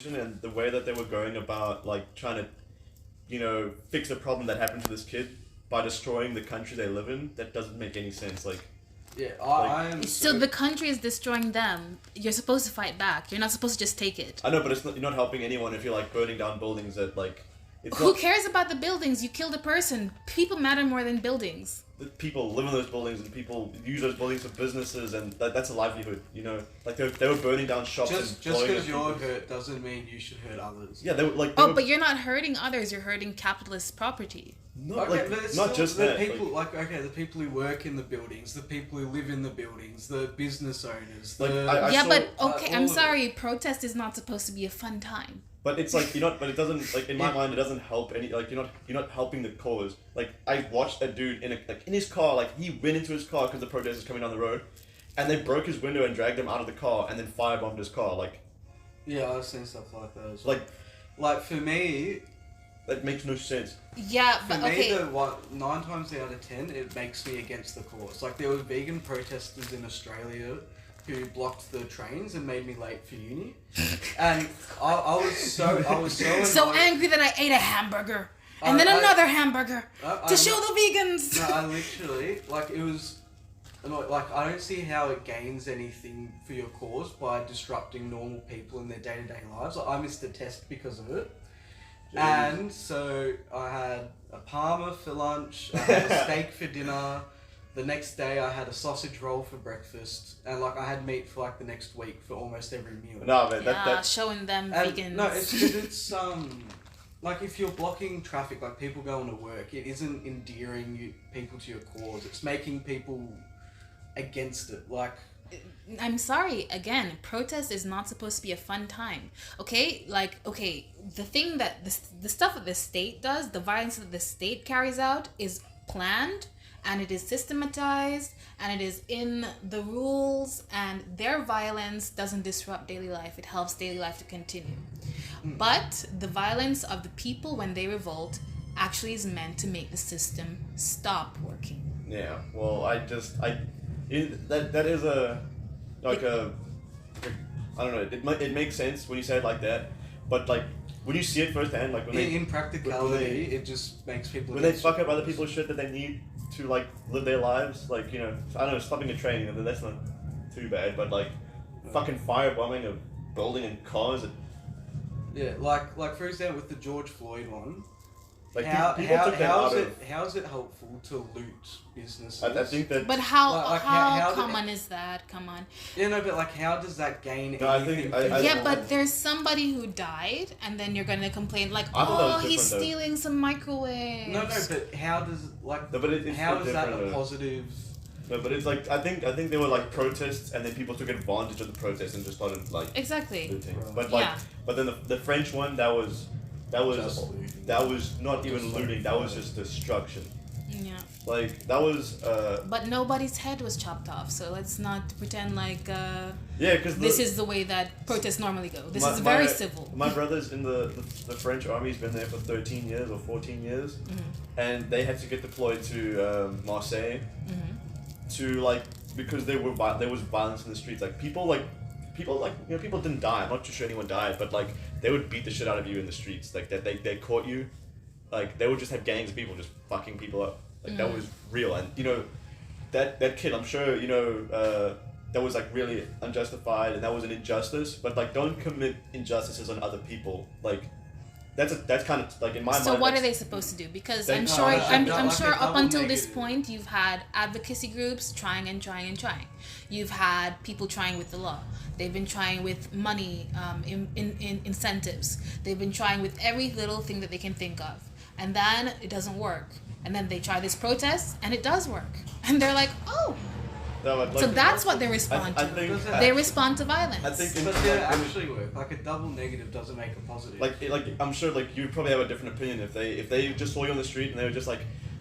and the way that they were going about like trying to, fix a problem that happened to this kid by destroying the country they live in, that doesn't make any sense. Like, yeah, I am. So the country is destroying them. You're supposed to fight back. You're not supposed to just take it. I know, but you're not helping anyone if you're like burning down buildings that like. Who cares about the buildings? You killed a person. People matter more than buildings. People live in those buildings and people use those buildings for businesses, and that's a livelihood. Like they were burning down shops. Just because you're hurt doesn't mean you should hurt others. Yeah, they were like. But you're not hurting others. You're hurting capitalist property. Not just the that. People the people who work in the buildings, the people who live in the buildings, the business owners. I'm sorry. Protest is not supposed to be a fun time. But it's like but it doesn't in my mind it doesn't help any you're not helping the cause. Like I watched a dude in his car, like he went into his car because the protesters coming down the road, and they broke his window and dragged him out of the car and then firebombed his car. Like, yeah, I've seen stuff like that as well. Like for me, that makes no sense. Yeah, but okay. For me, 9 times out of 10, it makes me against the cause. Like there were vegan protesters in Australia who blocked the trains and made me late for uni, and I was so angry that I ate a hamburger and then another hamburger to show the vegans. No, I literally it was I don't see how it gains anything for your cause by disrupting normal people in their day-to-day lives. I missed a test because of it. Jeez. And so I had a parma for lunch, I had a steak for dinner. The next day I had a sausage roll for breakfast, and I had meat for the next week for almost every meal. No, man, that's showing them vegans. No, it's if you're blocking traffic, people going to work, it isn't endearing people to your cause. It's making people against it. I'm sorry, again, protest is not supposed to be a fun time. Okay? The thing that the stuff that the state does, the violence that the state carries out is planned, and it is systematized, and it is in the rules, and their violence doesn't disrupt daily life. It helps daily life to continue. But the violence of the people when they revolt actually is meant to make the system stop working. Yeah, well, that is I don't know, it makes sense when you say it like that, but when you see it firsthand, in practicality, it just makes people... When they fuck up other people's shit that they need to, live their lives, I don't know, stopping a train, that's not too bad, but, fucking firebombing a building and cars... Yeah, for example, with the George Floyd one, how is it helpful to loot businesses? I think that... But how common is that? Come on. Yeah, no, but how does that gain anything? But there's somebody who died, and then you're going to complain he's stealing some microwaves. No, but how does how is that a positive? No, but it's I think there were protests, and then people took advantage of the protests and just started exactly looting. But but then the French one that was not even looting. That was just destruction. Yeah. That was. But nobody's head was chopped off, so let's not pretend because this is the way that protests normally go. This is very civil. My brother's in the French army. He's been there for 13 years or 14 years, and they had to get deployed to Marseille, to because there was violence in the streets. People didn't die. I'm not too sure anyone died, but they would beat the shit out of you in the streets. They caught you. They would just have gangs of people just fucking people up. That was real. And that kid, I'm sure that was really unjustified, and that was an injustice. But don't commit injustices on other people. That's kind of in my mind. So what are they supposed to do? Because I'm sure up until this point you've had advocacy groups trying. You've had people trying with the law. They've been trying with money, in incentives. They've been trying with every little thing that they can think of, and then it doesn't work. And then they try this protest, and it does work. And they're oh. No, so that's what they respond to. They respond to violence. I think but they actually work. A double negative doesn't make a positive. I'm sure you'd probably have a different opinion if they just saw you on the street and they were just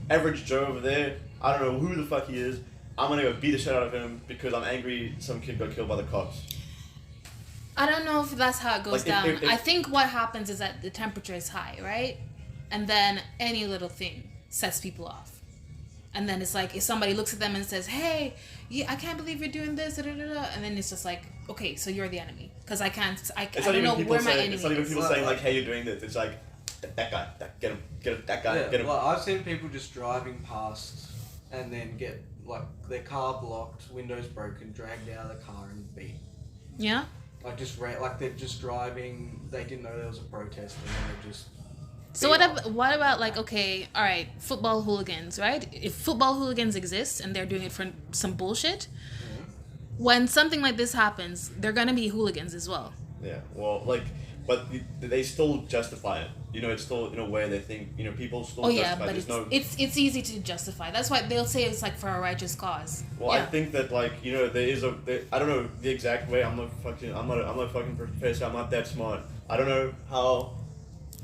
average Joe over there. I don't know who the fuck he is. I'm gonna go beat the shit out of him because I'm angry some kid got killed by the cops. I don't know if that's how it goes down. I think what happens is that the temperature is high, right? And then any little thing sets people off. And then it's if somebody looks at them and says, hey, I can't believe you're doing this, and then it's just okay, so you're the enemy. because I can't. I It's not don't even know people where my saying. enemy It's not even is. people saying like, "Hey, you're doing this." It's like, that guy, get him, that guy, Yeah, get him. like I've seen people just driving past and then get like their car blocked, windows broken, dragged out of the car and beat. Yeah. Like like they're just driving. They didn't know there was a protest, and then they just. So what about like, okay, all right, football hooligans, right? If football hooligans exist and they're doing it for some bullshit, when something like this happens, they're gonna be hooligans as well. Yeah, well, like, but they still justify it. You know, it's still in a way they think, you know, people still Oh justify yeah, but it's easy to justify. That's why they'll say it's like for a righteous cause. Well, yeah. I think that, like, you know, I don't know the exact way. I'm not a fucking professor. I'm not that smart. I don't know how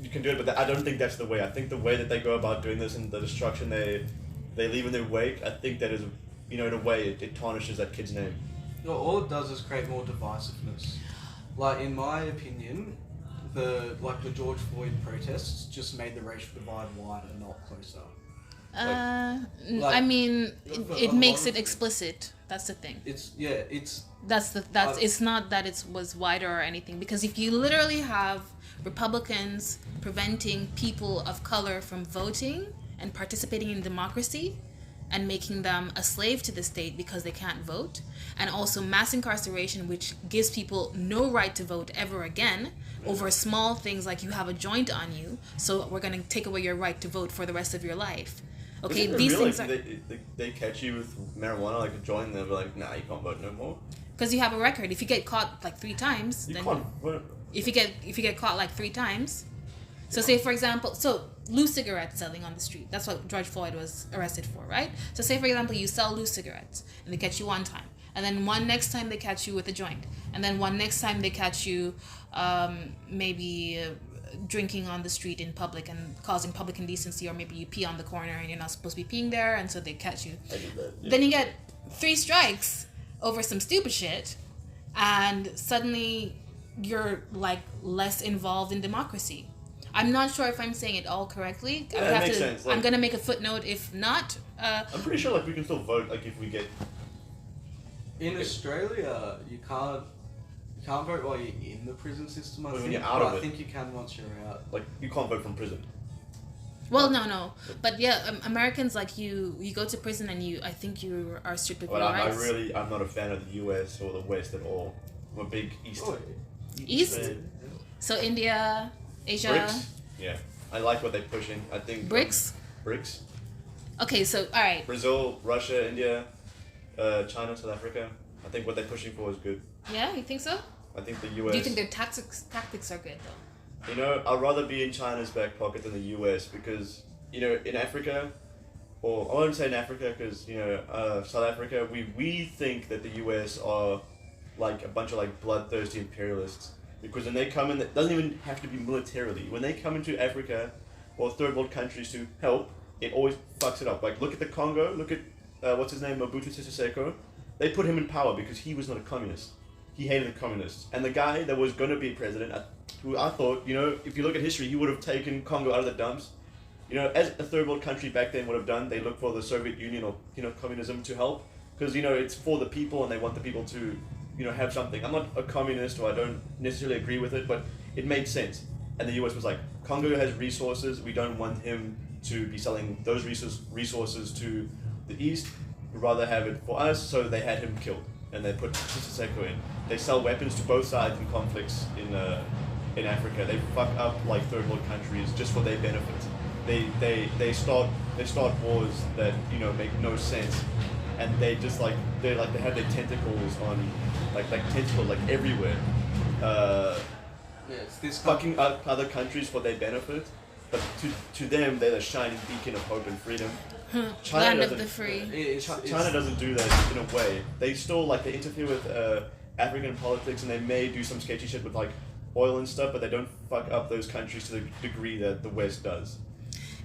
you can do it, but I don't think that's the way. I think the way that they go about doing this and the destruction they leave in their wake, I think that is, you know, in a way it tarnishes that kid's name. No, all it does is create more divisiveness. Like in my opinion, the George Floyd protests just made the racial divide wider, not closer. I mean, it makes it explicit. That's the thing. It's. It's not that it was wider or anything, because if you literally have Republicans preventing people of color from voting and participating in democracy and making them a slave to the state because they can't vote, and also mass incarceration, which gives people no right to vote ever again over small things like you have a joint on you, so we're going to take away your right to vote for the rest of your life. Okay, these things are... They catch you with marijuana, like a joint, and they're like, nah, you can't vote no more. Because you have a record. If you get caught like 3 times, then... If you get caught like 3 times... So say, for example, loose cigarette selling on the street. That's what George Floyd was arrested for, right? So say, for example, you sell loose cigarettes, and they catch you one time. And then one next time they catch you with a joint. And then one next time they catch you drinking on the street in public and causing public indecency, or maybe you pee on the corner and you're not supposed to be peeing there, and so they catch you. I did that, yeah. Then you get 3 strikes over some stupid shit, and suddenly you're like less involved in democracy. I'm not sure if I'm saying it all correctly. Yeah, that makes sense. Like, I'm gonna make a footnote if not. I'm pretty sure like we can still vote like if we get. In Australia, you can't vote while you're in the prison system. When you're out of it. I think you can once you're out. Like you can't vote from prison. Well, no, but yeah, Americans, like you go to prison and I think you are stripped of your rights. I'm not a fan of the U.S. or the West at all. I'm a big East. East. fan. So India, Asia. BRICS? Yeah. I like what they're pushing. I think... BRICS? BRICS. Okay, so, alright. Brazil, Russia, India, China, South Africa. I think what they're pushing for is good. Yeah, you think so? I think the US... Do you think their tactics are good, though? You know, I'd rather be in China's back pocket than the US because, you know, in Africa... Or I won't say in Africa because, you know, South Africa, we think that the US are like a bunch of like bloodthirsty imperialists. Because when they come in, it doesn't even have to be militarily. When they come into Africa or third world countries to help, it always fucks it up. Like, look at the Congo, look at, what's his name, Mobutu Sese Seko. They put him in power because he was not a communist. He hated the communists. And the guy that was going to be president, who I thought, you know, if you look at history, he would have taken Congo out of the dumps. You know, as a third world country back then would have done, they look for the Soviet Union or, you know, communism to help. Because, you know, it's for the people and they want the people to... you know, have something. I'm not a communist or I don't necessarily agree with it, but it made sense. And the US was like, Congo has resources, we don't want him to be selling those resources to the East, we'd rather have it for us, so they had him killed. And they put Siseko in. They sell weapons to both sides in conflicts in Africa. They fuck up like third world countries just for their benefit. They start wars that, you know, make no sense. And they just like they have their tentacles on like everywhere. It's this fucking up other countries for their benefit, but to them they're the shining beacon of hope and freedom. Land of the free. China doesn't do that in a way. They still they interfere with African politics, and they may do some sketchy shit with like oil and stuff, but they don't fuck up those countries to the degree that the West does.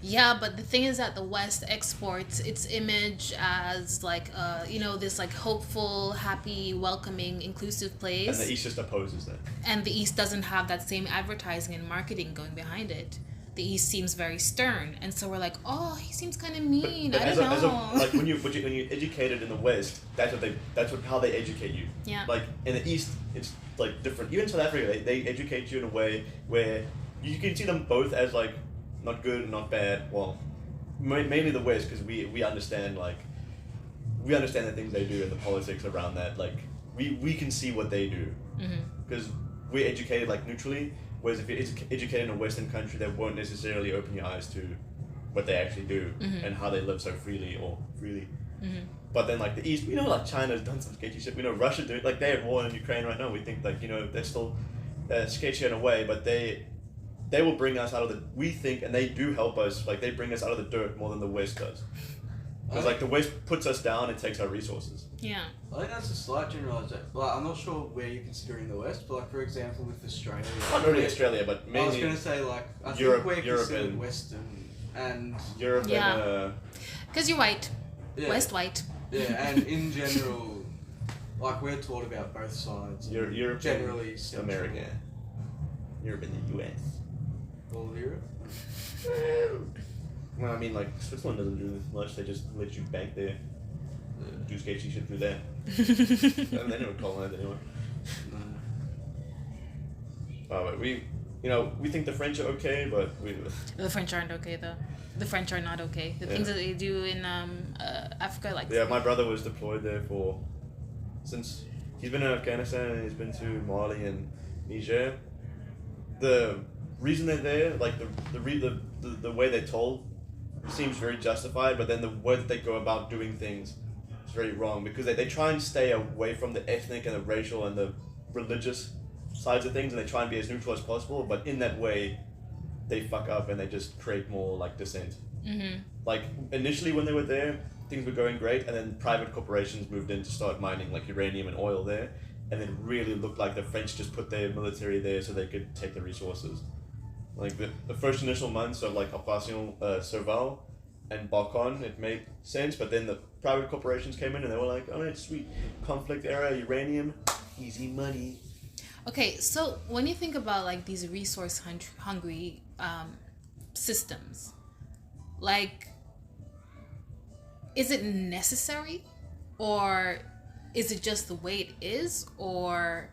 Yeah, but the thing is that the West exports its image as like, you know, this like hopeful, happy, welcoming, inclusive place. And the East just opposes that. And the East doesn't have that same advertising and marketing going behind it. The the East seems very stern, and so we're like, oh, he seems kind of mean. But I don't know. like when you're educated in the West, that's how they educate you. Yeah. Like in the East, it's like different. Even in South Africa, they educate you in a way where you can see them both as like not good and not bad. Well, mainly the West, because we understand the things they do and the politics around that. Like we can see what they do because we're educated like neutrally. Whereas if you're educated in a Western country, that won't necessarily open your eyes to what they actually do and how they live so freely. But then like the East, we know like China's done some sketchy shit. We know Russia do it. Like they're at war in Ukraine right now. We think like they're still sketchy in a way, but they will bring us out of the. We think, and they do help us. Like they bring us out of the dirt more than the West does. Because like the West puts us down and takes our resources. Yeah. I think that's a slight generalisation. Like, I'm not sure where you're considering the West, but like for example with Australia. Not really Australia, but mainly. I was going to say like I Europe, think we're considered and Western and Europe Yeah. Because you're white. yeah, West white. Yeah, and in general, like we're taught about both sides. Europe, generally and America, Europe and the U.S. All of Europe. Well, I mean, like Switzerland doesn't do much. They just let you bank there, do sketchy shit through there. And they never colonized anyway. But we think the French are okay, but The French aren't okay though. The French are not okay. The things that they do in Africa, like my brother was deployed there since he's been in Afghanistan and he's been to Mali and Niger. The reason they're there, like the way they're told, seems very justified, but then the way that they go about doing things is very wrong because they try and stay away from the ethnic and the racial and the religious sides of things, and they try and be as neutral as possible, but in that way they fuck up and they just create more like dissent. Like initially when they were there, things were going great, and then private corporations moved in to start mining like uranium and oil there, and it really looked like the French just put their military there so they could take the resources. Like the first initial months of like Operation Serval and Balkan, it made sense, but then the private corporations came in and they were like, oh, it's sweet, conflict era, uranium, easy money. Okay, so when you think about like these resource hungry systems, like, is it necessary, or is it just the way it is, or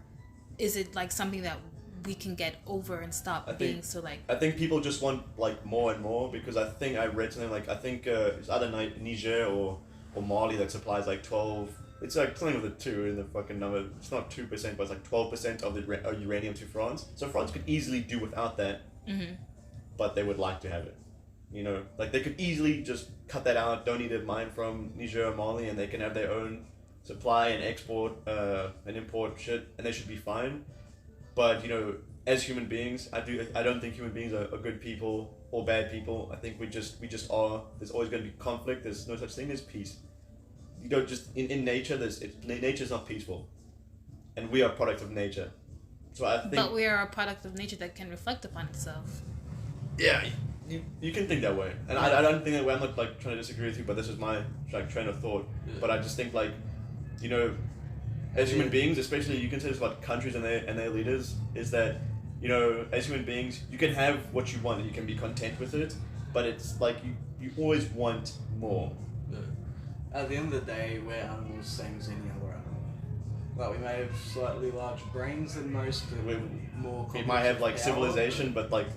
is it like something that we can get over and stop being so like... I think people just want like more and more, because I think I read something like, I think it's either Niger or Mali that supplies like 12, it's like something with a 2 in the fucking number, it's not 2%, but it's like 12% of the uranium to France. So France could easily do without that, but they would like to have it. Like they could easily just cut that out, don't need to mine from Niger or Mali, and they can have their own supply and export and import shit, and they should be fine. But as human beings, I don't think human beings are good people or bad people. I think we just are. There's always going to be conflict. There's no such thing as peace. Just in nature, nature's not peaceful, and we are a product of nature. So I think. But we are a product of nature that can reflect upon itself. Yeah, you can think that way, and I don't think that way. I'm not like trying to disagree with you, but this is my like train of thought. Yeah. But I just think like, as human beings, especially you can say this about countries and their leaders, is that as human beings you can have what you want and you can be content with it, but it's like you always want more. Yeah. At the end of the day, we're animals, same as any other animal. Like we may have slightly larger brains than most, but we're more. We might have like civilization, but like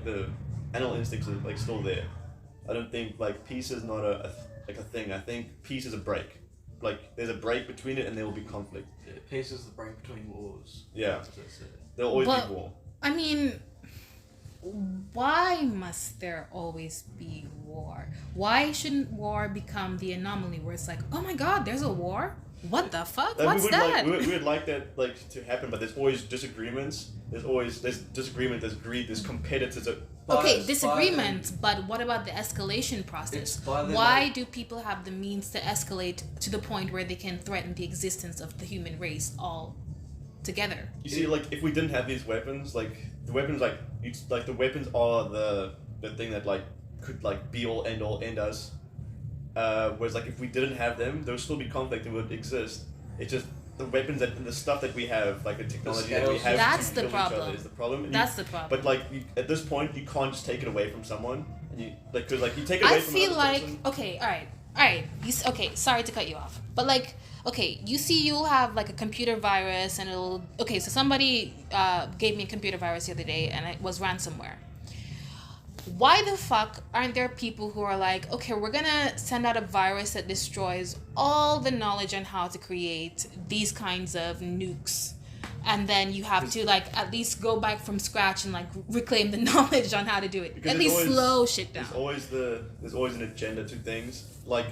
the animal instincts are like still there. I don't think like peace is not a thing. I think peace is a break. Like there's a break between it and there will be conflict. Yeah, peace is the break between wars. Yeah. There'll always be war. I mean, why must there always be war? Why shouldn't war become the anomaly where it's like, oh my god, there's a war? What the fuck? What's that? We would like that to happen, but there's always disagreements. There's disagreement, there's greed, there's competitors. Okay, disagreements, but what about the escalation process? Why do people have the means to escalate to the point where they can threaten the existence of the human race all together? You see, like, if we didn't have these weapons, like, the weapons, the weapons are the thing that, like, could, like, be all, end us. Whereas, like, if we didn't have them, there would still be conflict, it would exist. It's just, the weapons and the stuff that we have, like the technology that we have That's to the kill each problem. other is the problem. And That's the problem. But like at this point, you can't just take it away from someone, and you like because like you take it away I from feel another like person. okay, all right. Okay, sorry to cut you off, but like okay, you see, you'll have like a computer virus, and it'll okay. So somebody gave me a computer virus the other day, and it was ransomware. Why the fuck aren't there people who are like, okay, we're gonna send out a virus that destroys all the knowledge on how to create these kinds of nukes, and then you have to like at least go back from scratch and like reclaim the knowledge on how to do it. Because At least slow shit down. There's always an agenda to things. Like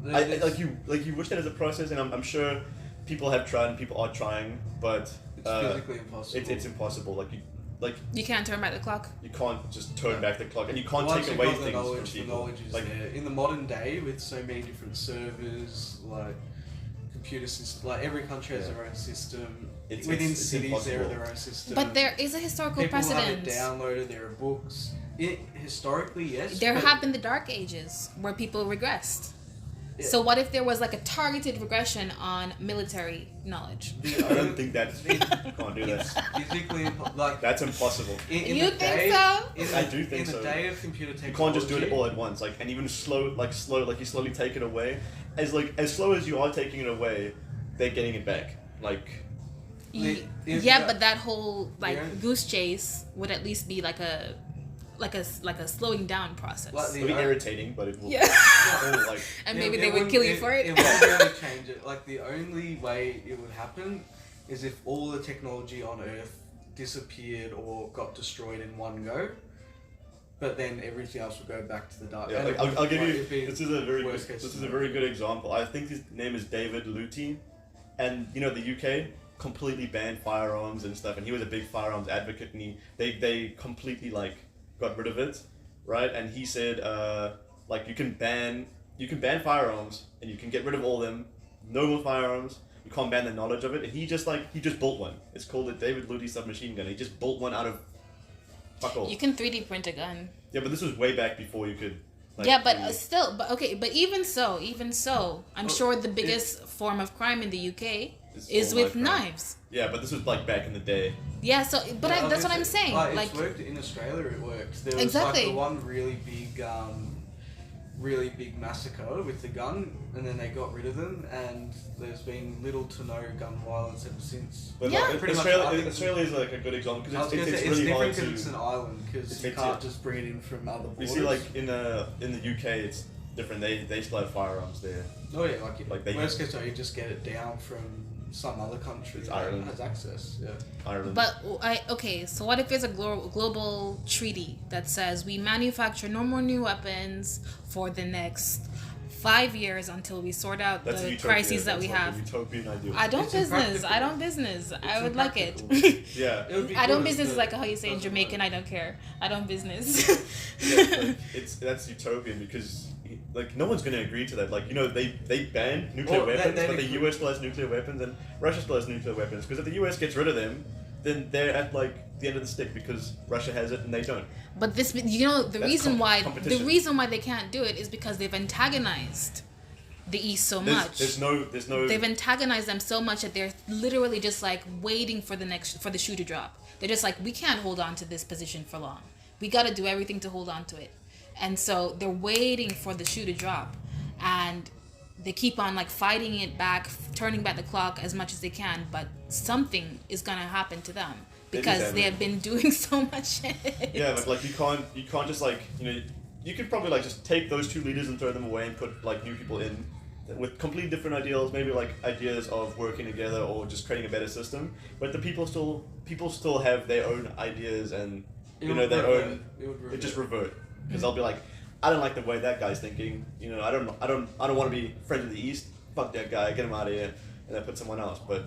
like you wish that as a process, and I'm sure people have tried and people are trying, but It's physically impossible. it's impossible. Like You can't turn back the clock. you can't just turn back the clock, and you can't Once take you've away got the things from knowledge, the people. knowledge is Like there. In the modern day, with so many different servers, like computer systems, like every country has their own system. Within it's cities, there are impossible. their own system. But there is a historical People precedent. have it downloaded. There are books. Historically, yes. There but have been the Dark Ages where people regressed. Yeah. So what if there was like a targeted regression on military knowledge? I don't think that's you can't do that. physically like That's impossible. in You the think day, so? I do think in so. the day of computer You technology, can't just do it all at once, like, and even slow, like you slowly take it away. As slow as you are taking it away, they're getting it back. Like, Yeah, but that whole like Yeah. goose chase would at least be like a slowing down process. Like the- it'll be irritating, but it will. Yeah. it will, like, And It- maybe it they would wouldn't- kill you for it. It won't really change it. Like the only way it would happen is if all the technology on Earth disappeared or got destroyed in one go. But then everything else will go back to the dark. yeah, And like, it would- I'll give like, you. it'd be This is a very good. worst case This is a scenario. very good example. I think his name is David Luty, and you know the UK completely banned firearms and stuff, and he was a big firearms advocate, and they completely like got rid of it, right? And he said like you can ban firearms and you can get rid of all of them, no more firearms. You can't ban the knowledge of it. And he just built one. It's called the David Luty submachine gun. He just built one out of fuck all. You can 3D print a gun. Yeah, but this was way back before you could. Like, Yeah, but really- still, but okay, but even so, I'm sure the biggest form of crime in the UK is all with knife crime. knives. Yeah, but this was like back in the day. Yeah, so but Yeah, that's what I'm obviously, saying. Like, Like, it's worked in Australia. It worked. There was Exactly. like the one really big massacre with the gun, and then they got rid of them, and there's been little to no gun violence ever since. But Yeah. like, Pretty much, Australia, I think- Australia is like a good example I was because gonna it's say, really it's hard different because to. it's an island, because you it's- can't just bring it in from other You borders. see, like in the UK, it's different. They still have firearms there. Oh yeah, like, Like they- worst case scenario, you just get it down from some other country It's that Ireland. has access. Yeah. Ireland. but okay, so what if there's a global treaty that says we manufacture no more new weapons for the next 5 years until we sort out That's a the utopia. crises that That's we like have? a utopian ideal. I don't It's business. impractical. I don't business. I would like it. impractical. Yeah. It would be I don't good, business is but like how you say in doesn't Jamaican. work. I don't care. I don't business. Yeah, like, that's utopian because like no one's going to agree to that. Like they ban nuclear Well, weapons, they but the agree. US still has nuclear weapons and Russia still has nuclear weapons. Because if the US gets rid of them, then they're at like the end of the stick because Russia has it and they don't. But this, you know, the That's reason why competition. they can't do it is because they've antagonized the East so much. There's no. They've antagonized them so much that they're literally just like waiting for the shoe to drop. They're just like, we can't hold on to this position for long. We got to do everything to hold on to it. And so they're waiting for the shoe to drop, and they keep on like fighting it back, turning back the clock as much as they can. But something is gonna happen to them because they have been doing so much shit. Yeah, but like you can't just like you could probably like just take those two leaders and throw them away and put like new people in with completely different ideals, maybe like ideas of working together or just creating a better system. But the people still have their own ideas and their own. It just revert because they'll be like, I don't like the way that guy's thinking. I don't want to be friends with the East. Fuck that guy, get him out of here, and then put someone else. But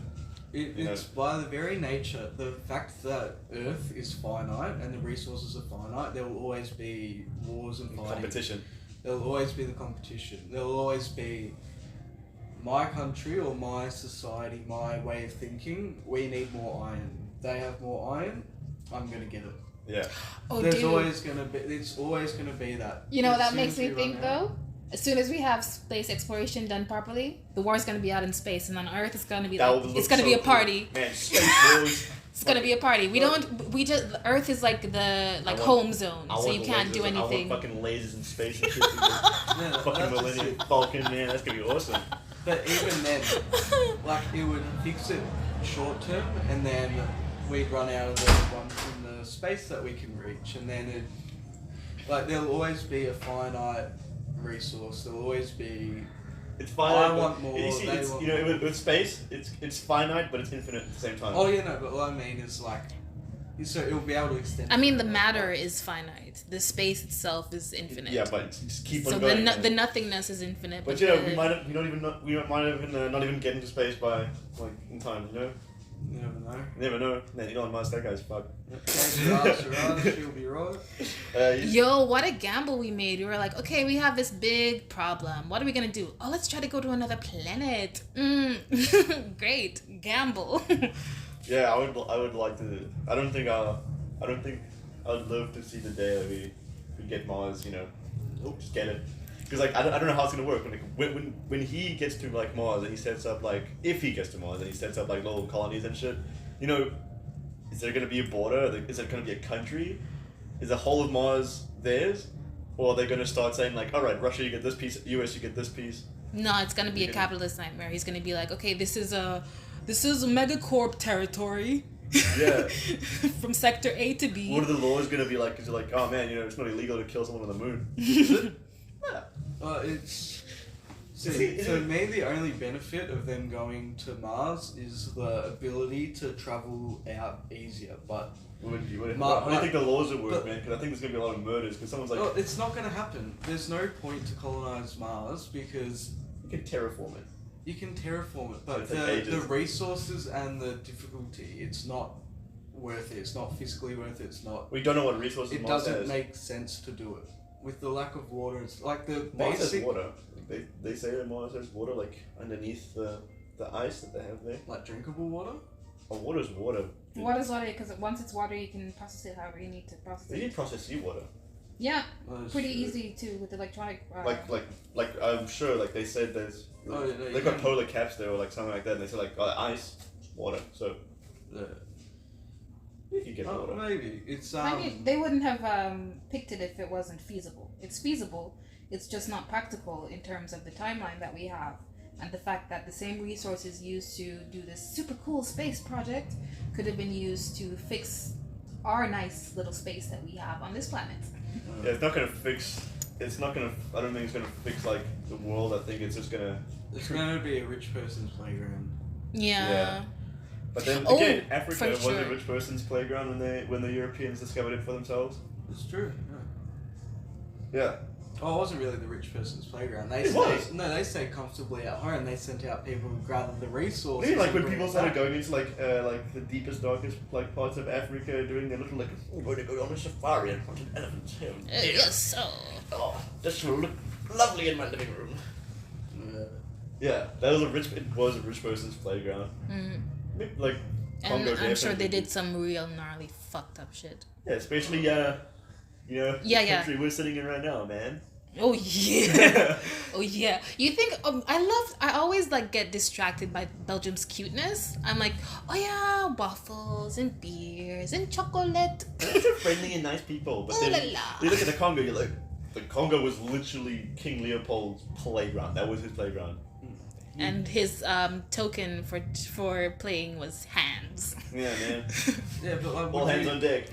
It's by the very nature, the fact that Earth is finite and the resources are finite, there will always be wars and fighting. competition. There will always be the competition. There will always be my country or my society, my way of thinking. We need more iron. They have more iron. I'm gonna get it. Yeah. Oh, There's dude. always gonna be. It's always gonna be that. You know what As that soon makes as me we think run out- though? As soon as we have space exploration done properly, the war's gonna be out in space, and on Earth it's gonna be That like would it's look gonna so be a cool. party. Man, space wars. It's gonna be a party. We just the Earth is like the I want- home zone, I so want you can't lasers, do anything. I want fucking lasers in space and shit. Dude. Yeah, Fucking that's Millennium it. Falcon, man, that's gonna be awesome. But even then, like it would fix it short term, and then we'd run out of the ones in the space that we can reach, and then it, like there'll always be a finite resource. There'll always be. It's finite. I want more, You see, they it's, want you know, more. with space, it's finite, but it's infinite at the same time. Oh yeah, no, but what I mean is like, so it'll be able to extend. I mean, the matter is finite. The space itself is infinite. Yeah, but it's just keep on So going. the nothingness is infinite. But you know, the- we might even not even get into space by like in time. You know, You never know. you never know. Man, Elon Musk, that guy's fucked. She'll be right. Yo, what a gamble we made. We were like, okay, we have this big problem. What are we gonna do? Oh, let's try to go to another planet. Great gamble. Yeah, I would like to. I don't think I'd love to see the day that we get Mars. You know, just get it. Because like I don't know how it's gonna work when he gets to like Mars and he sets up like if he gets to Mars and he sets up like little colonies and shit. You know, is there gonna be a border? Is it gonna be a country? Is the whole of Mars theirs? Or are they gonna start saying like, all right, Russia you get this piece, US you get this piece? No, it's gonna be a capitalist nightmare. He's gonna be like, okay, this is megacorp territory. Yeah. From sector A to B. What are the laws gonna be like? Because you're like, oh man, you know, it's not illegal to kill someone on the moon. Is it? Yeah. It's. See, See, to me, the only benefit of them going to Mars is the ability to travel out easier. But What do you Ma- think the laws will work, but- man? Because I think there's gonna be a lot of murders. Because someone's like, well, it's not going to happen. There's no point to colonize Mars because you can terraform it. you can terraform it, but It's like the ages. resources and the difficulty, it's not worth it. It's not physically worth it. It's not. We don't know what resources It Mars doesn't has. make sense to do it with the lack of water. It's like the Mars has basic, water. Like, they say that Mars has water, like underneath the ice that they have there. like drinkable water. Oh, water's water. What is water? Because once it's water, you can process it however you need to process They it. need processed seawater. Yeah, Well, that's pretty true. easy too with electronic. Like I'm sure like they said there's Oh, yeah, no, they you got can- polar caps there or like something like that and they said like ice, water. So Yeah. you can get Oh, water. maybe it's I mean, they wouldn't have picked it if it wasn't feasible. It's feasible. It's just not practical in terms of the timeline that we have, and the fact that the same resources used to do this super cool space project could have been used to fix our nice little space that we have on this planet. Yeah, it's not gonna fix. It's not gonna. I don't think it's gonna fix like the world. I think it's just gonna. It's going to be a rich person's playground. Yeah. But then Oh, again, Africa for was sure. a rich person's playground when the Europeans discovered it for themselves. It's true. Yeah. Yeah. Oh, it wasn't really the rich person's playground. They It was. No, they stayed comfortably at home. They sent out people who gathered the resources. Maybe like when and people brought it started back. going into like the deepest, darkest like parts of Africa, doing their little like, oh, we're going to go on a safari and hunt an elephant. Yes, so. Oh, this will look lovely in my living room. Yeah. Yeah, that was it was a rich person's playground. Mm. Like And Congo I'm sure they definitely- did some real gnarly fucked up shit. Yeah, especially you know, Yeah, the yeah. country we're sitting in right now, man. Oh yeah. Oh yeah. You think I always like get distracted by Belgium's cuteness. I'm like, oh yeah, waffles and beers and chocolate. They're friendly and nice people, but Ooh then la la. you look at the Congo, you're like, the Congo was literally King Leopold's playground. That was his playground. And his token for playing was hands. Yeah, man. Yeah, but like, All would hands you, on deck.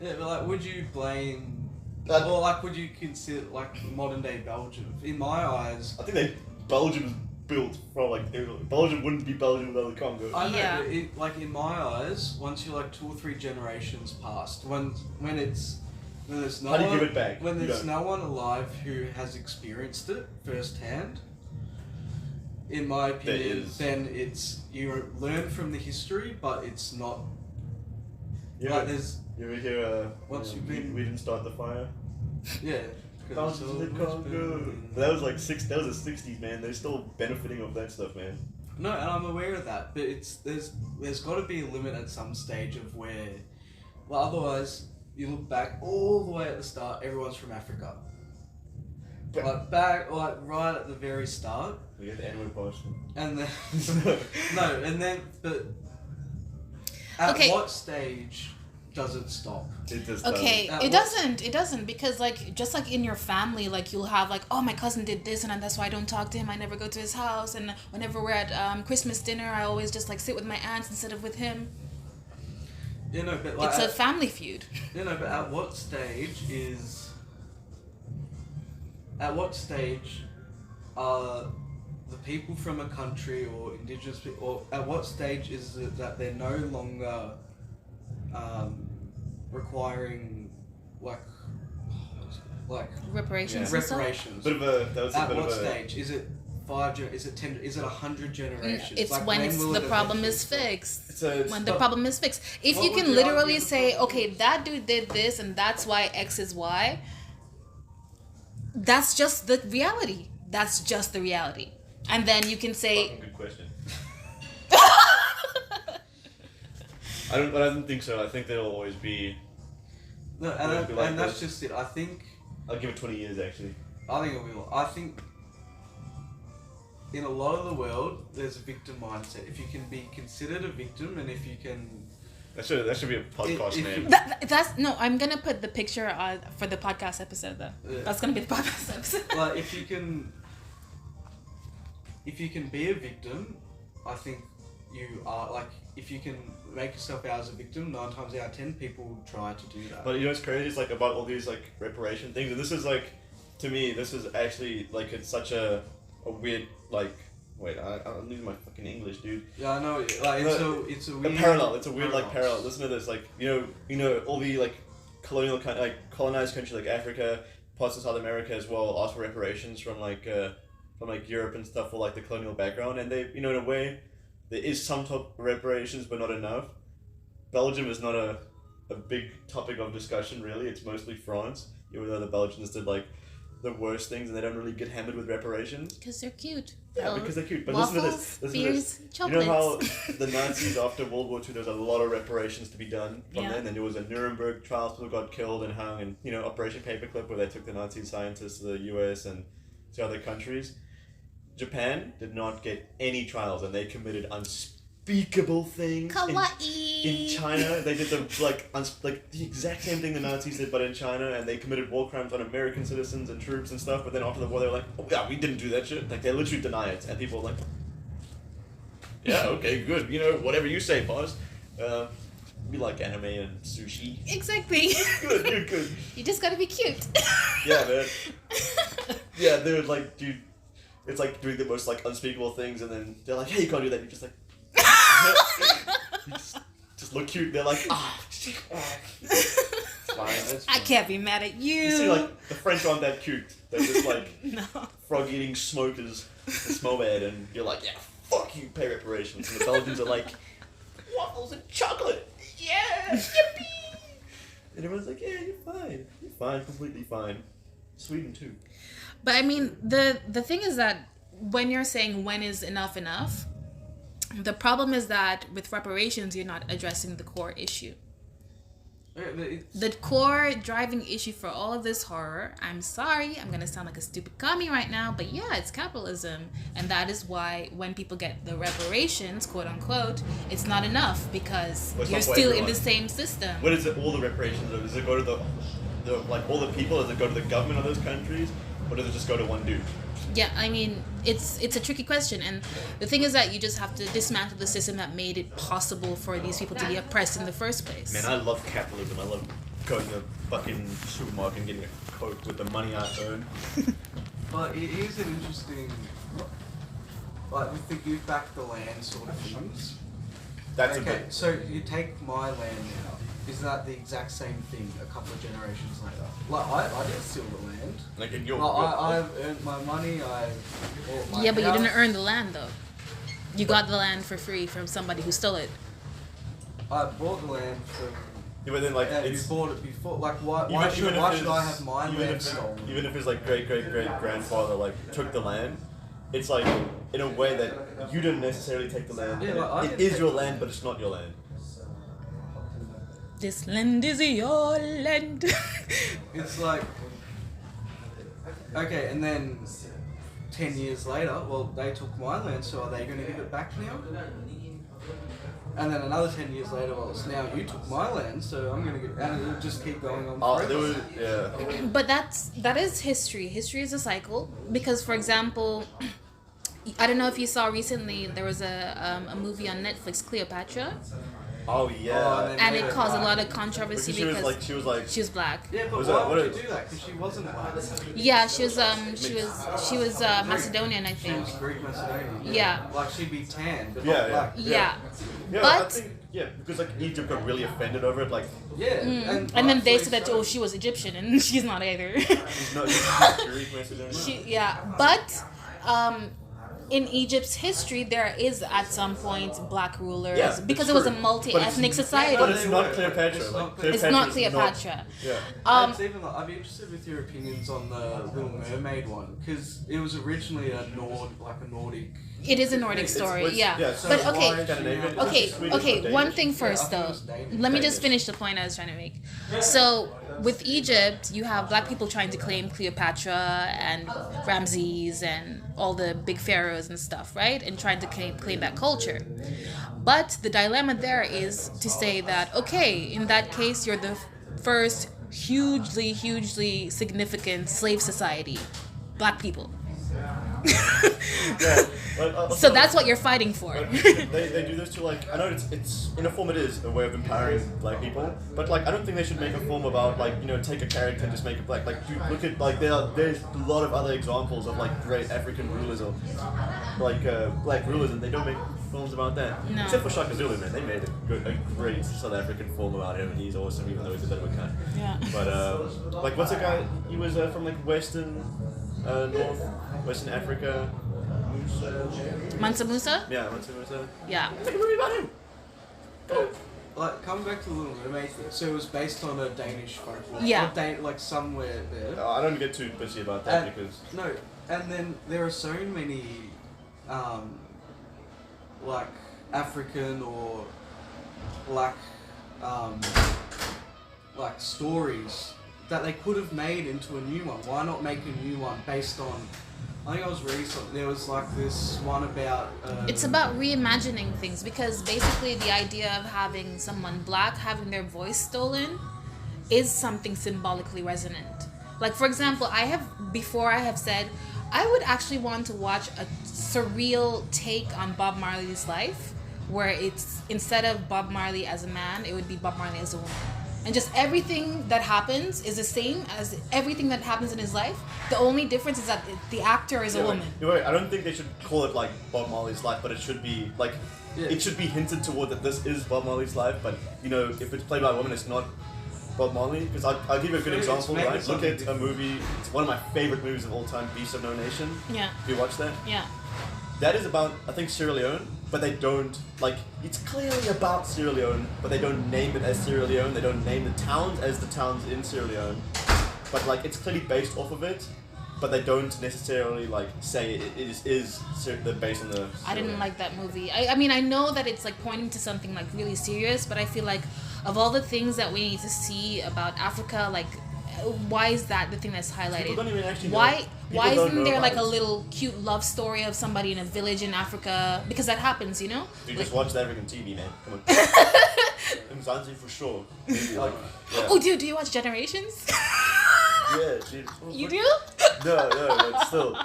yeah, but like, would you blame, Uh, or like, would you consider like modern day Belgium? In my eyes, I think Belgium was built from like Belgium wouldn't be Belgium without the Congo. I know, Yeah. but like in my eyes, once you're like 2 or 3 generations past, when there's no How do you one, give it back? when You there's don't. no one alive who has experienced it firsthand, in my opinion, is. then it's you learn from the history, but it's not You like ever, there's you ever hear Once you've we, been- we didn't start the fire? yeah. Belgium's in the Congo. But that was like that was the 60s, man. They're still benefiting of that stuff, man. No, and I'm aware of that, but there's got to be a limit at some stage of where, well, otherwise you look back all the way at the start, everyone's from Africa. But- Right at the very start. We get the N-word portion. And then but at Okay. what stage does it stop? It just Okay, At it what- doesn't because like just like in your family, like you'll have like, oh, my cousin did this and that's why I don't talk to him. I never go to his house, and whenever we're at Christmas dinner, I always just like sit with my aunts instead of with him. You know, but like It's a family feud. you know, but at what stage are the people from a country or indigenous people, or at what stage is it that they're no longer requiring like Reparations. Yeah. And stuff? reparations? that was a At bit what of a stage? Is it 5? Is it 10? Is it 100 generations? It's Like, when will the it problem eventually is stop? fixed. So it's- When the but problem is fixed. If what you would can you literally argue the say, problem okay, is? that dude did this and that's why X is Y, that's just the reality. That's just the reality. And then you can say, Fucking good question. I don't think so. I think there'll always be. No, Will it be like and that's this? just it. I think I'll give it 20 years actually. it will. I think in a lot of the world, there's a victim mindset. If you can be considered a victim, and if you can, That should be a podcast If name. you- that's no, I'm going to put the picture for the podcast episode though. Yeah. That's going to be the podcast episode. like, if you can be a victim, I think you are like. If you can make yourself out as a victim, 9 times out of 10 people try to do that. But you know what's crazy is like about all these like reparation things, and this is like, to me, this is actually like it's such a weird like. Wait, I'm losing my fucking English, dude. Yeah, I know. Like it's a A weird parallel. It's a weird like paradox. parallel. Listen to this. Like you know all the like colonized countries like Africa, parts of South America as well, ask for reparations from like Europe and stuff for like the colonial background, and they in a way there is some type of reparations but not enough. Belgium is not a big topic of discussion really. It's mostly France, even though the Belgians did like the worst things and they don't really get hammered with reparations. Because they're cute. Yeah, because they're cute. But Waffles, listen to this. beers, You know how chocolates. the Nazis after World War II, there was a lot of reparations to be done from Yeah. then. And there was a Nuremberg trials, people got killed and hung, and Operation Paperclip, where they took the Nazi scientists to the US and to other countries. Japan did not get any trials, and they committed unspeakable things. Kawaii. In China, they did the exact same thing the Nazis did, but in China, and they committed war crimes on American citizens and troops and stuff. But then after the war, they were like, "Oh yeah, we didn't do that shit." Like they literally deny it, and people were like, "Yeah, okay, good. Whatever you say, boss." We like anime and sushi. Exactly. Good, you're good. You just gotta be cute. Yeah, man. Yeah, they would like, dude. It's like doing the most like unspeakable things, and then they're like, "Hey, you can't do that." You're just like. You just look cute. They're like, it's fine. I can't be mad at you. You see, like the French aren't that cute. They're just like No. frog-eating smokers. They smell bad, and you're like, yeah, fuck you, pay reparations. And the Belgians are like, waffles and chocolate. Yeah, yippee. And everyone's like, yeah, you're fine, completely fine. Sweden too. But I mean, the thing is that when you're saying when is enough, the problem is that with reparations, you're not addressing the core issue. The core driving issue for all of this horror, I'm sorry, I'm going to sound like a stupid commie right now, but yeah, it's capitalism. And that is why when people get the reparations, quote unquote, it's not enough because Well, it's you're not for still in everyone. the same system. What is it? All the reparations? Does it go to the like all the people? Does it go to the government of those countries, or does it just go to one dude? Yeah, I mean, it's a tricky question, and the thing is that you just have to dismantle the system that made it possible for these people to be oppressed in the first place. Man, I love capitalism. I love going to the fucking supermarket and getting a Coke with the money I earn. But it is an interesting, like with the give back the land sort of things. That's okay, a bit. so you take my land now. Is that the exact same thing a couple of generations later? Like I didn't steal the land. Like in your. I've earned my money. I bought my Yeah, but you didn't house. earn the land though. You got the land for free from somebody who stole it. I bought the land from. Yeah, but then like Yeah, you it's. bought it before. Like why Even should if I his- have my even land if- stolen? Even if his like great grandfather like took the land, it's like in a way that you didn't necessarily take the land. Yeah, and like, I it didn't is take your the land, land. but it's not your land. This land is your land. It's like, okay, and then 10 years later, well, they took my land, so are they going to give it back now? And then another 10 years later, well, it's now you took my land, so I'm going to get, and it'll just keep going on forever. But that is history. History is a cycle. Because, for example, I don't know if you saw recently, there was a movie on Netflix, Cleopatra. Oh yeah, and it caused a lot of controversy because she was black. Yeah, but why would you do that? Because she wasn't black. Yeah, she was Macedonian, I think. She was Greek Macedonian. Yeah. Like she'd be tan, but not black. Yeah. Yeah, but I think, because like Egypt got really offended over it, like. Yeah. And then they said that she was Egyptian, and she's not either. She's not Greek Macedonian. But in Egypt's history, there is at some point black rulers because it was a multi-ethnic society. But it's not Cleopatra. It's not Cleopatra. I'd be interested with your opinions on the Little Mermaid one because it was originally a Nordic. It is a Nordic story, So but okay. One thing first, though. Let me just finish the point I was trying to make. So, with Egypt, you have black people trying to claim Cleopatra and Ramses and all the big pharaohs and stuff, right? And trying to claim that culture. But the dilemma there is to say that, okay, in that case, you're the first hugely significant slave society. Black people. So that's what you're fighting for. They do this to like, I know it's in a form it is a way of empowering black people, but like I don't think they should make a film about like, you know, take a character and just make it black. Like look at like there's a lot of other examples of like great African rulers or like black rulers, and they don't make films about that. No. Except for Shaka Zulu, man, they made a great South African film about him, and he's awesome even though he's a bit of a cunt. Yeah. But like what's the guy? He was from like Western Western Africa. Mansa Musa? Yeah, Mansa Musa. Yeah. Make a movie about him. Go. Like, coming back to the Little Mermaid thing, so it was based on a Danish folklore. Yeah. Like somewhere there. I don't get too busy about that because... No, and then there are so many, like, African or black, like, stories that they could have made into a new one. Why not make a new one based on... I think I was reading something, there was like this one about... It's about reimagining things because basically the idea of having someone black having their voice stolen is something symbolically resonant. Like, for example, I have said I would actually want to watch a surreal take on Bob Marley's life where it's, instead of Bob Marley as a man, it would be Bob Marley as a woman. And just everything that happens is the same as everything that happens in his life. The only difference is that the actor is a woman. Wait, I don't think they should call it like Bob Marley's life, but it should be like, it should be hinted toward that this is Bob Marley's life. But you know, if it's played by a woman, it's not Bob Marley. Because I'll give you a good example, right? Look at a movie. It's one of my favorite movies of all time, Beast of No Nation. Yeah. Have you watched that? Yeah. That is about, I think, Sierra Leone, but they don't, like, it's clearly about Sierra Leone, but they don't name it as Sierra Leone, they don't name the towns as the towns in Sierra Leone, but, like, it's clearly based off of it, but they don't necessarily, like, say it is based on the... I didn't like that movie. I mean, I know that it's, like, pointing to something, like, really serious, but I feel like of all the things that we need to see about Africa, like, why is that the thing that's highlighted? People don't even actually know. Why isn't there like a little cute love story of somebody in a village in Africa? Because that happens, you know? You just watch the African TV, man. Come on. Mzansi for sure. Like, yeah. Oh, dude, do you watch Generations? Yeah, dude. You do? No, but still.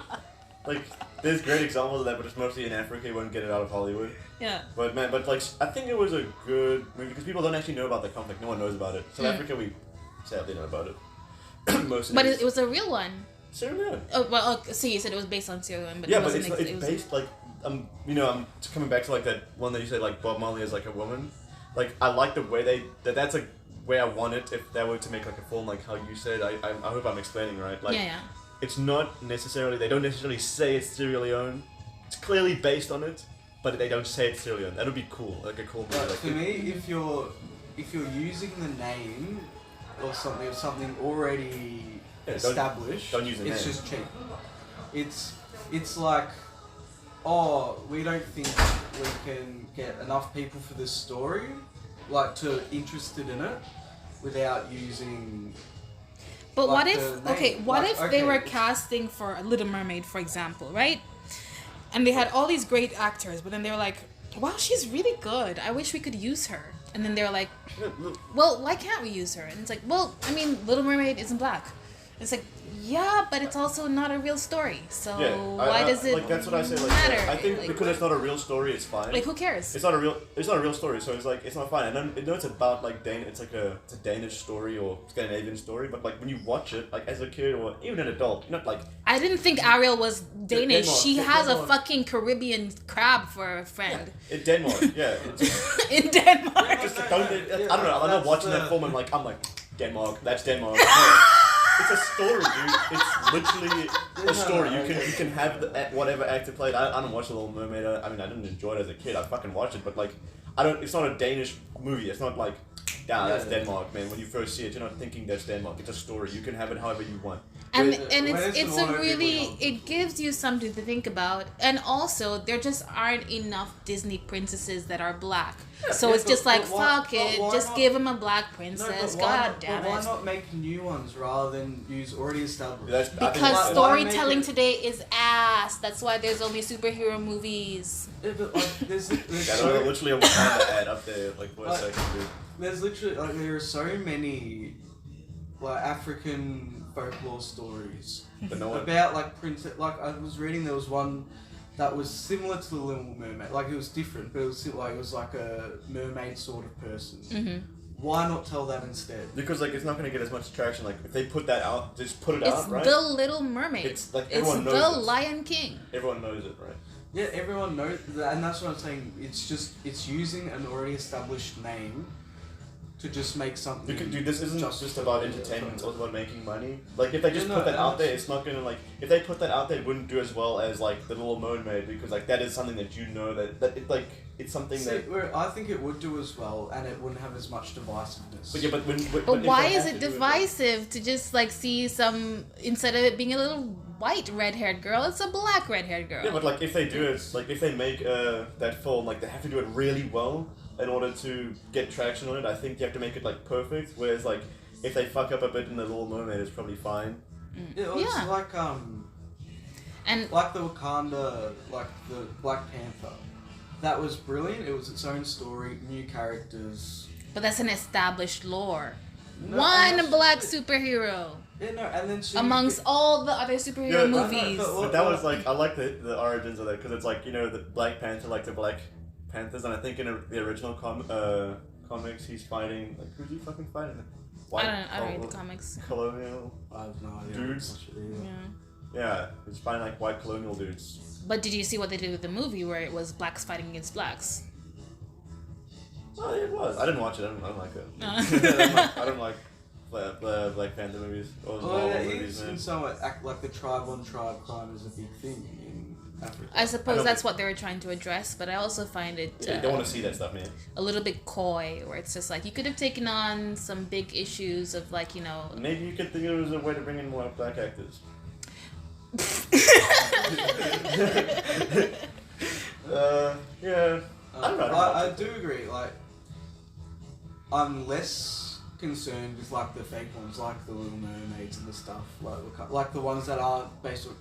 Like, there's great examples of that, but it's mostly in Africa. You won't get it out of Hollywood. Yeah. But like, I think it was a good movie because people don't actually know about the conflict. No one knows about it. South Africa, we sadly know about it. But it was a real one. Sierra Leone. Oh well, so you said it was based on Sierra Leone, but yeah, it but wasn't. it's based like you know, I'm coming back to like that one that you said like Bob Marley is like a woman. Like I like the way that's like where I want it if they were to make like a film like how you said. I hope I'm explaining right. Like yeah. It's not necessarily, they don't necessarily say it's Sierra Leone. It's clearly based on it, but they don't say it's Sierra Leone. That would be cool, like a cool movie. Like, like for me, if you're using the name or something already established, don't use the it's name. just cheap. It's like, oh, we don't think we can get enough people for this story, like to interested in it without using. But Like what if the name. okay, what Like, if okay, they were it's- casting for a Little Mermaid, for example, right? And they had all these great actors, but then they were like, "Wow, she's really good. I wish we could use her." And then they were like, "Well, why can't we use her?" And it's like, "Well, I mean, Little Mermaid isn't black." It's like, yeah, but it's also not a real story. So why does it like that's what I say. Like, matter? I think Like, because it's not a real story, it's fine. like, who cares? It's not a real story, so it's like it's not fine. And then you know it's about like it's a Danish story or Scandinavian story, but like when you watch it, like as a kid or even an adult, you're not like I didn't think Ariel was Danish. Denmark, She has Denmark. a fucking Caribbean crab for a friend. in Denmark, yeah. It's In Denmark. just don't. I don't know. I'm not watching that film and I'm like Denmark. That's Denmark. No. It's a story, dude. It's literally a story. You can have whatever actor played. I don't watch The Little Mermaid. I mean, I didn't enjoy it as a kid. I fucking watched it, but like, I don't. It's not a Danish movie. It's not like, that's Denmark, man. When you first see it, you're not thinking that's Denmark. It's a story. You can have it however you want. And When it's it's a the one really everybody it gives you something to think about, and also there just aren't enough Disney princesses that are black. So Yeah, it's just like but why- fuck it, but why just not- give them a black No, princess. but why God not, damn but why it! not make new ones rather than use already established? I think Because that's- storytelling make it- today is ass. That's why there's only superhero movies. Yeah, but like, there's Yeah, so, there's literally a Wakanda ad up there, like for a Like- second, dude. there's literally like there are so many like African folklore stories But no one. about like princess. Like I was reading, there was one that was similar to the Little Mermaid. Like it was different, but it was like a mermaid sort of person. Hmm. Why not tell that instead? Because like it's not gonna get as much traction. Like if they put that out, just put it It's out, right? the Little Mermaid. It's like It's everyone knows the this. Lion King. Everyone knows it, right? Yeah, everyone knows that, and that's what I'm saying. It's using an already established name to just make something. You can do this. Isn't just about entertainment. It's also about making money. Like if they just Yeah, put no, that out there, that's- it's not gonna like. If they put that out there, it wouldn't do as well as like the Little Mermaid because like that is something that you know that it like it's something See, that. where I think it would do as well, and it wouldn't have as much divisiveness. But yeah, but when. But if why they is have it to do divisive to just like see some instead of it being a little white red-haired girl, it's a black red-haired girl. Yeah, but like if they do it, like if they make that film, like they have to do it really well in order to get traction on it. I think you have to make it like perfect. Whereas like if they fuck up a bit in the Little Mermaid, it's probably fine. Yeah, well, it's Yeah. like And like the Wakanda, like the Black Panther. That was brilliant. It was its own story, new characters. but that's an established lore. No, One and black that's- superhero Yeah, no, and then so amongst all the other superhero Yeah, I know, movies. but But that was like I like the origins of that because it's like the Black Panther like the Black Panthers and I think in the original comics he's fighting like who's he fucking fighting? I don't read the comics. Colonial. I have no idea. Dudes. Yeah. Yeah, he's fighting like white colonial dudes. But did you see what they did with the movie where it was blacks fighting against blacks? Oh, yeah, it was. I didn't watch it. I don't like it. I don't like Black Panther movies or Well, Marvel yeah, movies, in man. somewhat act like the tribe on tribe crime is a big thing in Africa. I I suppose don't that's think- what they were trying to address, but I also find it Yeah, you don't want to see that stuff, man. a little bit coy, where it's just like you could have taken on some big issues of like Maybe you could think it was a way to bring in more black actors. Yeah. I don't know. I do agree. Like, I'm less concerned with like the fake ones, like the Little Mermaids and the stuff, like the ones that aren't based on.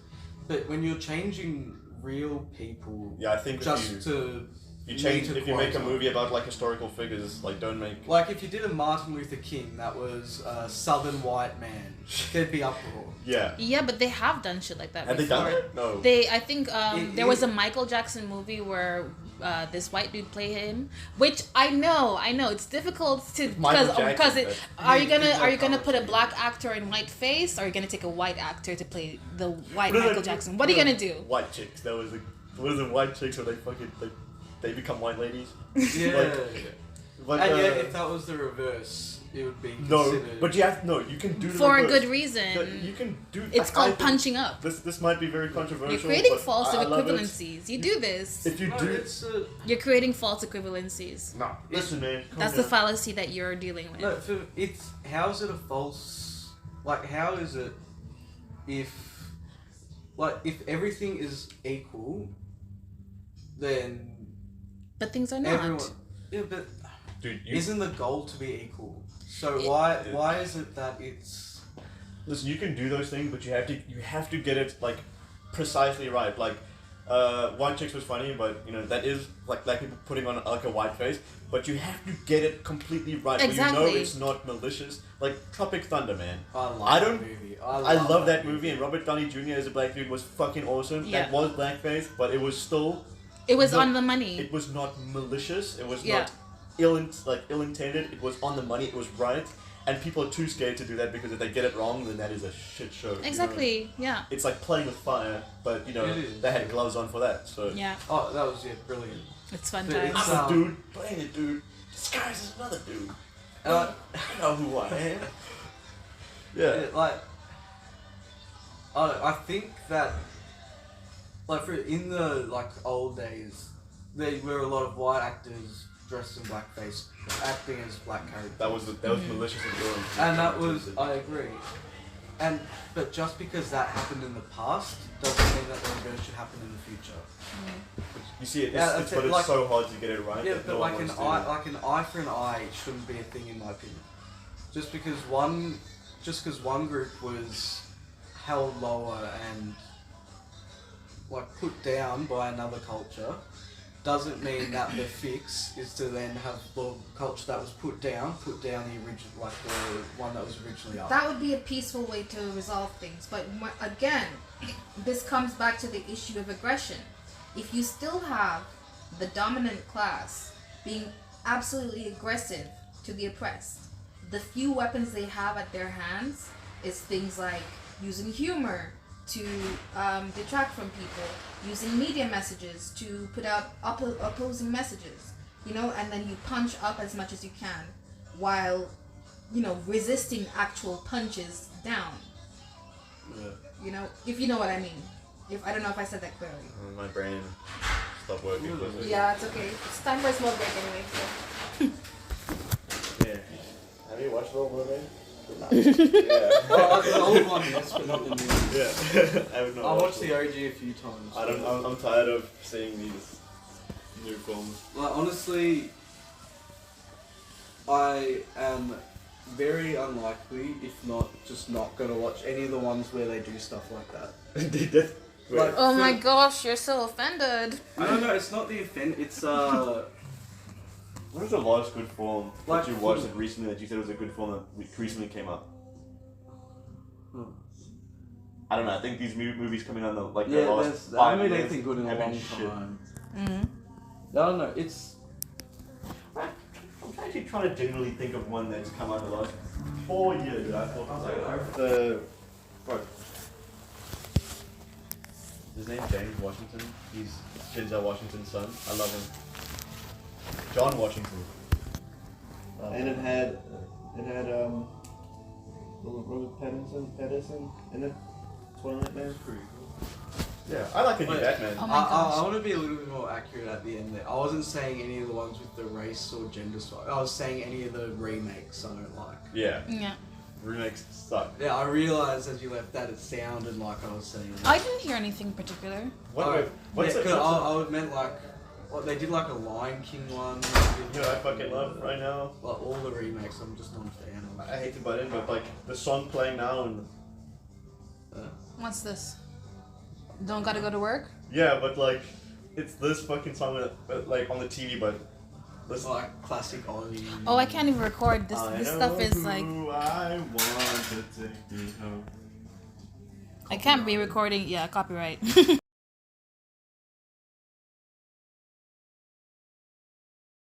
But when you're changing real people, Yeah, I think just to you change meet a if you make a quota. movie about like historical figures, like don't make. Like if you did a Martin Luther King that was a Southern white man, there'd be uproar. Yeah. yeah, but they have done shit like that. Have they before. done it? No. I think there was a it- Michael Jackson movie where this white dude played him, which I know it's difficult to Michael because Jackson, are you Yeah, gonna it's put a like black actor in white face, or are you gonna take a white actor to play the white What are Michael the- Jackson? What are you gonna do? White chicks. That was what is it? White chicks where they fucking they become white ladies. Yeah. But, And yet, if that was the reverse, it would be no, considered. but you have you can do the For a reverse. good reason. No, you can do. It's I called think punching up. This might be very controversial. You're creating but false I love it. equivalencies. You do this. If you No, do, it's You're creating false equivalencies. no. Listen, man. calm That's the down. fallacy that you're dealing with. no. It's how is it a false? Like how is it if everything is equal, then But things are not. everyone. Yeah, but Dude, isn't the goal to be equal? So why is it that it's... Listen, you can do those things, but you have to get it like precisely right. Like, White Chicks was funny, but you know that is like black people putting on like a white face. But you have to get it completely right. Exactly. Where you know it's not malicious. Like Tropic Thunder, man. I love that movie, and Robert Downey Jr. as a black dude was fucking awesome. Yeah. That was blackface, but it was still. It was on the money. It was not malicious. It was Yeah. not ill-intended. It was on the money. It was right. And people are too scared to do that because if they get it wrong, then that is a shit show. Exactly. You know? Yeah. It's like playing with fire, but you know they had gloves on for that. So Yeah. Oh, that was brilliant. It's fun But times. it's, I'm a dude playing a dude disguised as another dude. I know who I am. Yeah. Like, I think that, like, in the like old days, there were a lot of white actors dressed in blackface, acting as black characters. That was malicious and villain. And that was, I agree. But just because that happened in the past doesn't mean that it should happen in the future. You see, it's like, so hard to get it right. Yeah, that but no like one an wants to. eye, like an eye for an eye shouldn't be a thing in my opinion. Just because one group was held lower and like put down by another culture, doesn't mean that the fix is to then have the culture that was put down the original, like the one that was originally up. That would be a peaceful way to resolve things. But again, this comes back to the issue of aggression. If you still have the dominant class being absolutely aggressive to the oppressed, the few weapons they have at their hands is things like using humor to detract from people, using media messages to put out opposing messages, you know, and then you punch up as much as you can while, you know, resisting actual punches down. Yeah. You know, if you know what I mean. I don't know if I said that clearly. My brain stopped working. Yeah, it's okay. It's time for a small break anyway. So. Yeah. Have you watched the old movie? Yeah. Well, the old one, yes, but not the new one. Yeah. I watched the OG a few times. I'm tired of seeing these new films. Like, honestly, I am very unlikely, if not just not gonna watch any of the ones where they do stuff like that. Like, Oh my gosh, you're so offended. I don't know. It's not the offend. It's What was the last good film Like that you watched recently that you said was a good film that recently came out? I don't know. I think these movies coming on the I last haven't 5 made years anything good in a have been long shit. time. Mm-hmm. I don't know. It's I'm actually trying to genuinely think of one that's come out in the last 4 years. I thought what? His name's James Washington. He's Denzel Washington's son. I love him. John Washington. And it had Robert Pattinson in it. Twilight Man. Yeah, I like a new Wait. Batman. Oh my gosh. I want to be a little bit more accurate at the end there. I wasn't saying any of the ones with the race or gender swap. I was saying any of the remakes I don't like. Yeah, Yeah. remakes suck. Yeah, I realised as you left that it sounded like I was saying that. I didn't hear anything particular. What's it? I meant like, what they did like a Lion King one. You know, I fucking love right now. Like all the remakes, I'm just not a fan of. I hate to butt in, but like the song playing now and What's this? Don't gotta go to work? yeah, but like it's this fucking song like on the TV, but It's like classic Aussie. Oh, I can't even record this. I This know stuff is who like I want to take me home. I can't be recording. Yeah, copyright.